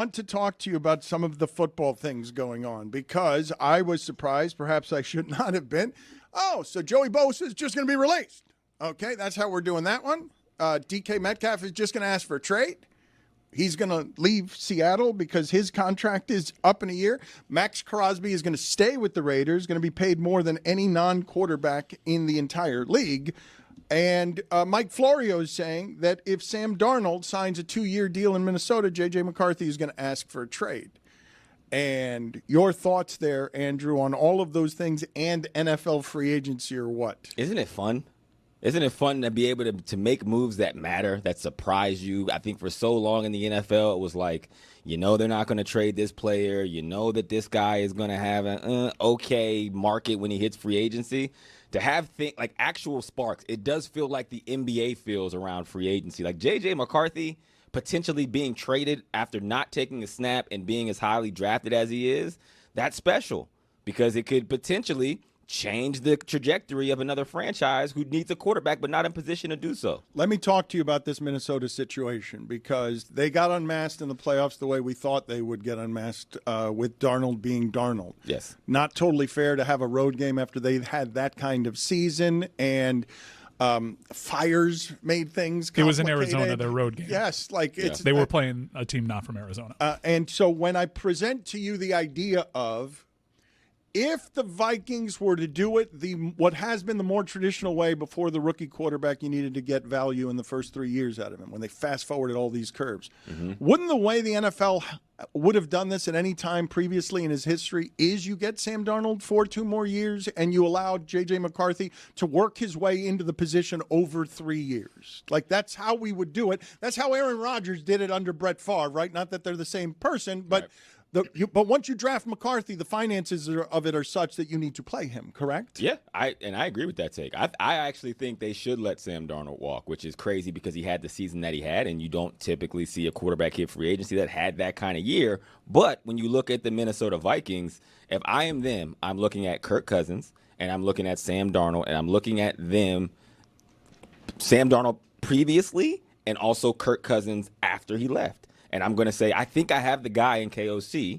want to talk to you about some of the football things going on because I was surprised, perhaps I should not have been. Oh, so Joey Bosa is just going to be released. Okay, that's how we're doing that one. DK Metcalf is just going to ask for a trade. He's going to leave Seattle because his contract is up in a year. Max Crosby is going to stay with the Raiders, going to be paid more than any non-quarterback in the entire league. And Mike Florio is saying that if Sam Darnold signs a 2-year deal in Minnesota, J.J. McCarthy is going to ask for a trade. And your thoughts there, Andrew, on all of those things and NFL free agency or what? Isn't it fun? Isn't it fun to be able to make moves that matter, that surprise you? I think for so long in the NFL, it was like, they're not going to trade this player. That this guy is going to have an okay market when he hits free agency. To have like actual sparks, it does feel like the NBA feels around free agency. Like J.J. McCarthy potentially being traded after not taking a snap and being as highly drafted as he is, that's special because it could potentially change the trajectory of another franchise who needs a quarterback but not in position to do so. Let me talk to you about this Minnesota situation because they got unmasked in the playoffs the way we thought they would get unmasked with Darnold being Darnold. Yes. Not totally fair to have a road game after they've had that kind of season, and fires made things complicated. It was in Arizona, their road game. Yes. They were playing a team not from Arizona. And so when I present to you the idea of if the Vikings were to do it what has been the more traditional way before the rookie quarterback, you needed to get value in the first 3 years out of him when they fast-forwarded all these curves. Mm-hmm. Wouldn't the way the NFL would have done this at any time previously in his history is you get Sam Darnold for 2 more years and you allow J.J. McCarthy to work his way into the position over 3 years? Like, that's how we would do it. That's how Aaron Rodgers did it under Brett Favre, right? Not that they're the same person, but right. But once you draft McCarthy, the finances of it are such that you need to play him, correct? Yeah, I agree with that take. I actually think they should let Sam Darnold walk, which is crazy because he had the season that he had, and you don't typically see a quarterback hit free agency that had that kind of year. But when you look at the Minnesota Vikings, if I am them, I'm looking at Kirk Cousins, and I'm looking at Sam Darnold, and I'm looking at them, Sam Darnold previously, and also Kirk Cousins after he left. And I'm going to say, I think I have the guy in KOC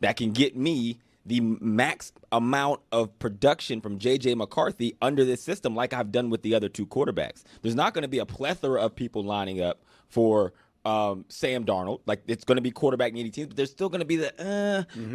that can get me the max amount of production from J.J. McCarthy under this system like I've done with the other 2 quarterbacks. There's not going to be a plethora of people lining up for Sam Darnold. Like, it's going to be quarterback needy teams, but there's still going to be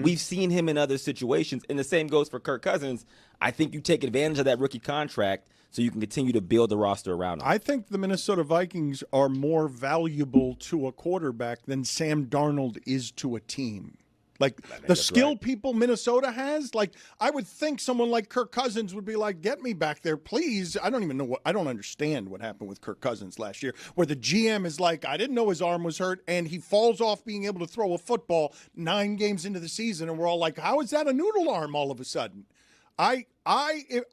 we've seen him in other situations. And the same goes for Kirk Cousins. I think you take advantage of that rookie contract so you can continue to build the roster around him. I think the Minnesota Vikings are more valuable to a quarterback than Sam Darnold is to a team. Like, the skill people Minnesota has, like, I would think someone like Kirk Cousins would be like, get me back there, please. I don't understand what happened with Kirk Cousins last year, where the GM is like, I didn't know his arm was hurt, and he falls off being able to throw a football 9 games into the season, and we're all like, how is that a noodle arm all of a sudden? I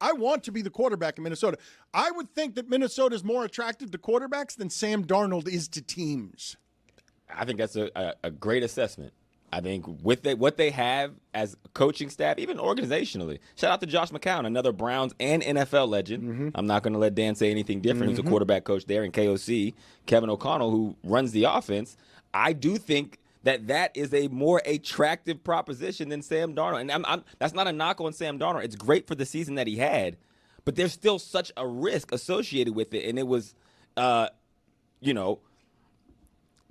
want to be the quarterback in Minnesota. I would think that Minnesota is more attractive to quarterbacks than Sam Darnold is to teams. I think that's a great assessment. I think with what they have as coaching staff, even organizationally. Shout out to Josh McCown, another Browns and NFL legend. Mm-hmm. I'm not going to let Dan say anything different. Mm-hmm. Who's a quarterback coach there in KOC. Kevin O'Connell, who runs the offense. I do think that is a more attractive proposition than Sam Darnold. And that's not a knock on Sam Darnold. It's great for the season that he had, but there's still such a risk associated with it. And it was,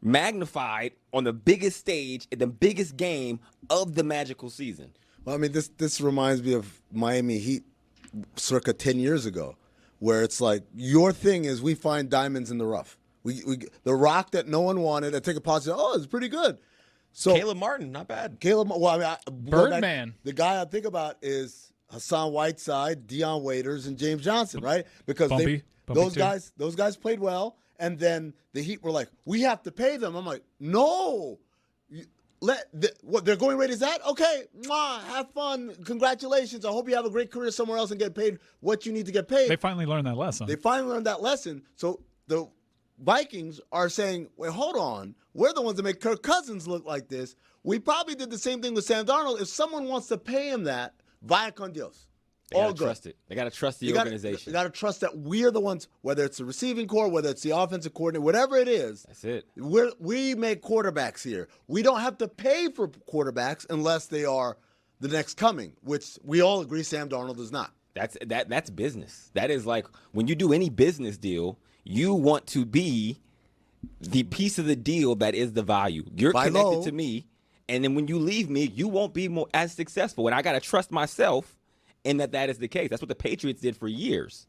magnified on the biggest stage in the biggest game of the magical season. Well, I mean, this reminds me of Miami Heat circa 10 years ago, where it's like your thing is we find diamonds in the rough. We the rock that no one wanted. I take a pause. Oh, it's pretty good. So Caleb Martin, not bad. Birdman. The guy I think about is Hassan Whiteside, Deion Waiters, and James Johnson, right? Because those guys played well, and then the Heat were like, we have to pay them. I'm like, no. What their going rate is at? Okay, have fun. Congratulations. I hope you have a great career somewhere else and get paid what you need to get paid. They finally learned that lesson. So the Vikings are saying, wait, hold on. We're the ones that make Kirk Cousins look like this. We probably did the same thing with Sam Darnold. If someone wants to pay him that, vaya con Dios. all good. Trust it. They got to trust the organization. You got to trust that we're the ones, whether it's the receiving core, whether it's the offensive coordinator, whatever it is. That's it. We make quarterbacks here. We don't have to pay for quarterbacks unless they are the next coming, which we all agree Sam Darnold is not. That's business. That is like when you do any business deal, you want to be the piece of the deal that is the value. You're connected to me, and then when you leave me, you won't be as successful. And I got to trust myself in that is the case. That's what the Patriots did for years.